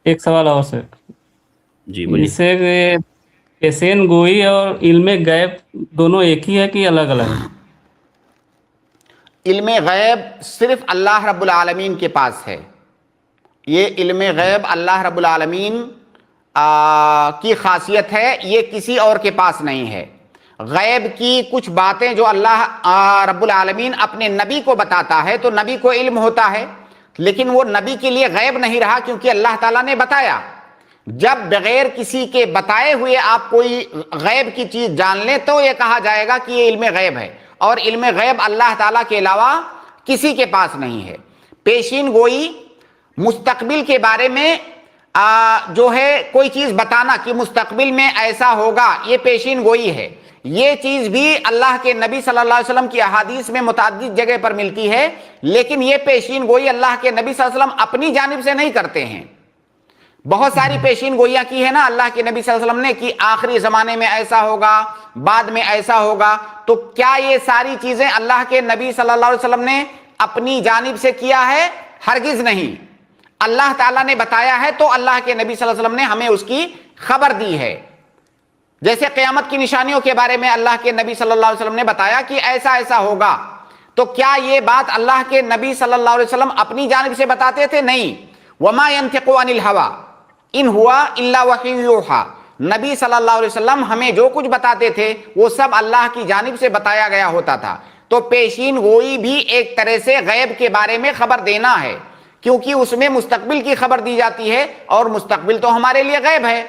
ایک سوال اور سے جی بولیے۔ اس سے پیشین گوئی اور علم غیب دونوں ایک ہی ہے کہ الگ الگ ہے؟ علم غیب صرف اللہ رب العالمین کے پاس ہے. یہ علم غیب اللہ رب العالمین کی خاصیت ہے، یہ کسی اور کے پاس نہیں ہے. غیب کی کچھ باتیں جو اللہ رب العالمین اپنے نبی کو بتاتا ہے تو نبی کو علم ہوتا ہے، لیکن وہ نبی کے لیے غیب نہیں رہا کیونکہ اللہ تعالیٰ نے بتایا. جب بغیر کسی کے بتائے ہوئے آپ کوئی غیب کی چیز جان لیں تو یہ کہا جائے گا کہ یہ علم غیب ہے، اور علم غیب اللہ تعالیٰ کے علاوہ کسی کے پاس نہیں ہے. پیشین گوئی مستقبل کے بارے میں جو ہے کوئی چیز بتانا کہ مستقبل میں ایسا ہوگا، یہ پیشین گوئی ہے. یہ چیز بھی اللہ کے نبی صلی اللہ علیہ وسلم کی احادیث میں متعدد جگہ پر ملتی ہے، لیکن یہ پیشین گوئی اللہ کے نبی صلی اللہ علیہ وسلم اپنی جانب سے نہیں کرتے ہیں. بہت ساری پیشین گوئیاں کی ہے نا اللہ کے نبی صلی اللہ علیہ وسلم نے کہ آخری زمانے میں ایسا ہوگا، بعد میں ایسا ہوگا. تو کیا یہ ساری چیزیں اللہ کے نبی صلی اللہ علیہ وسلم نے اپنی جانب سے کیا ہے؟ ہرگز نہیں. اللہ تعالیٰ نے بتایا ہے تو اللہ کے نبی صلی اللہ علیہ وسلم نے ہمیں اس کی خبر دی ہے. جیسے قیامت کی نشانیوں کے بارے میں اللہ کے نبی صلی اللہ علیہ وسلم نے بتایا کہ ایسا ایسا ہوگا، تو کیا یہ بات اللہ کے نبی صلی اللہ علیہ وسلم اپنی جانب سے بتاتے تھے؟ نہیں. وما ينطق عن الهوى ان هو الا وحی یوحى. نبی صلی اللہ علیہ وسلم ہمیں جو کچھ بتاتے تھے وہ سب اللہ کی جانب سے بتایا گیا ہوتا تھا. تو پیشین گوئی بھی ایک طرح سے غیب کے بارے میں خبر دینا ہے، کیونکہ اس میں مستقبل کی خبر دی جاتی ہے، اور مستقبل تو ہمارے لیے غیب ہے.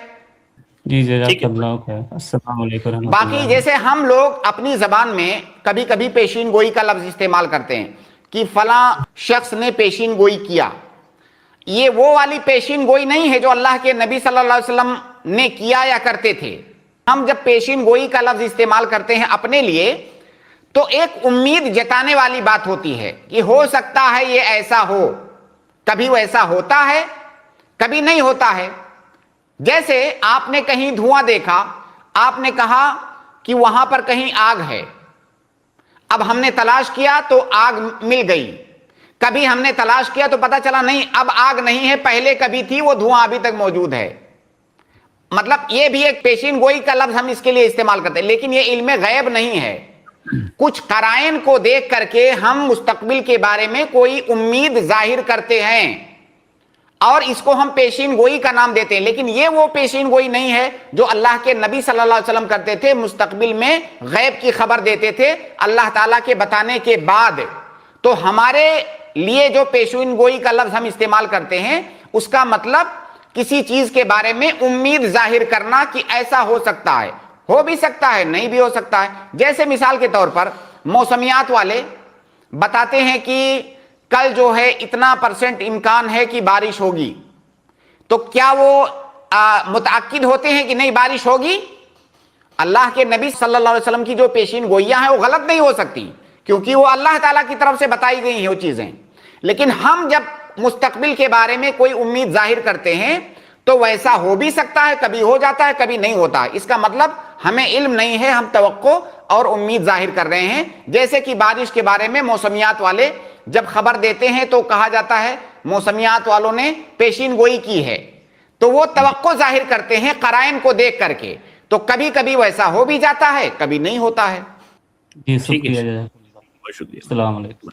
جی جزاک اللہ خیر. السلام علیکم ورحمۃ باقی اللہ. جیسے ہم لوگ اپنی زبان میں کبھی کبھی پیشین گوئی کا لفظ استعمال کرتے ہیں کہ فلاں شخص نے پیشین گوئی کیا، یہ وہ والی پیشین گوئی نہیں ہے جو اللہ کے نبی صلی اللہ علیہ وسلم نے کیا یا کرتے تھے. ہم جب پیشین گوئی کا لفظ استعمال کرتے ہیں اپنے لیے تو ایک امید جتانے والی بات ہوتی ہے کہ ہو سکتا ہے یہ ایسا ہو. کبھی وہ ایسا ہوتا ہے، کبھی نہیں ہوتا ہے. جیسے آپ نے کہیں دھواں دیکھا، آپ نے کہا کہ وہاں پر کہیں آگ ہے. اب ہم نے تلاش کیا تو آگ مل گئی. کبھی ہم نے تلاش کیا تو پتا چلا نہیں اب آگ نہیں ہے، پہلے کبھی تھی، وہ دھواں ابھی تک موجود ہے. مطلب یہ بھی ایک پیشین گوئی کا لفظ ہم اس کے لیے استعمال کرتے ہیں، لیکن یہ علم غیب نہیں ہے. کچھ قرائن کو دیکھ کر کے ہم مستقبل کے بارے میں کوئی امید ظاہر کرتے ہیں اور اس کو ہم پیشین گوئی کا نام دیتے ہیں، لیکن یہ وہ پیشین گوئی نہیں ہے جو اللہ کے نبی صلی اللہ علیہ وسلم کرتے تھے. مستقبل میں غیب کی خبر دیتے تھے اللہ تعالیٰ کے بتانے کے بعد. تو ہمارے لیے جو پیشین گوئی کا لفظ ہم استعمال کرتے ہیں اس کا مطلب کسی چیز کے بارے میں امید ظاہر کرنا کہ ایسا ہو سکتا ہے، ہو بھی سکتا ہے، نہیں بھی ہو سکتا ہے. جیسے مثال کے طور پر موسمیات والے بتاتے ہیں کہ کل جو ہے اتنا % امکان ہے کہ بارش ہوگی، تو کیا وہ متأکد ہوتے ہیں کہ نہیں بارش ہوگی؟ اللہ کے نبی صلی اللہ علیہ وسلم کی جو پیشین گوئیاں ہیں وہ غلط نہیں ہو سکتی کیونکہ وہ اللہ تعالیٰ کی طرف سے بتائی گئی ہیں وہ چیزیں. لیکن ہم جب مستقبل کے بارے میں کوئی امید ظاہر کرتے ہیں تو ویسا ہو بھی سکتا ہے، کبھی ہو جاتا ہے، کبھی نہیں ہوتا. اس کا مطلب ہمیں علم نہیں ہے، ہم توقع اور امید ظاہر کر رہے ہیں. جیسے کہ بارش کے بارے میں موسمیات والے جب خبر دیتے ہیں تو کہا جاتا ہے موسمیات والوں نے پیشین گوئی کی ہے، تو وہ توقع ظاہر کرتے ہیں قرائن کو دیکھ کر کے. تو کبھی کبھی ویسا ہو بھی جاتا ہے، کبھی نہیں ہوتا ہے. جی ٹھیک ہے، شکریہ جزاک اللہ. بہت شکریہ. السلام علیکم.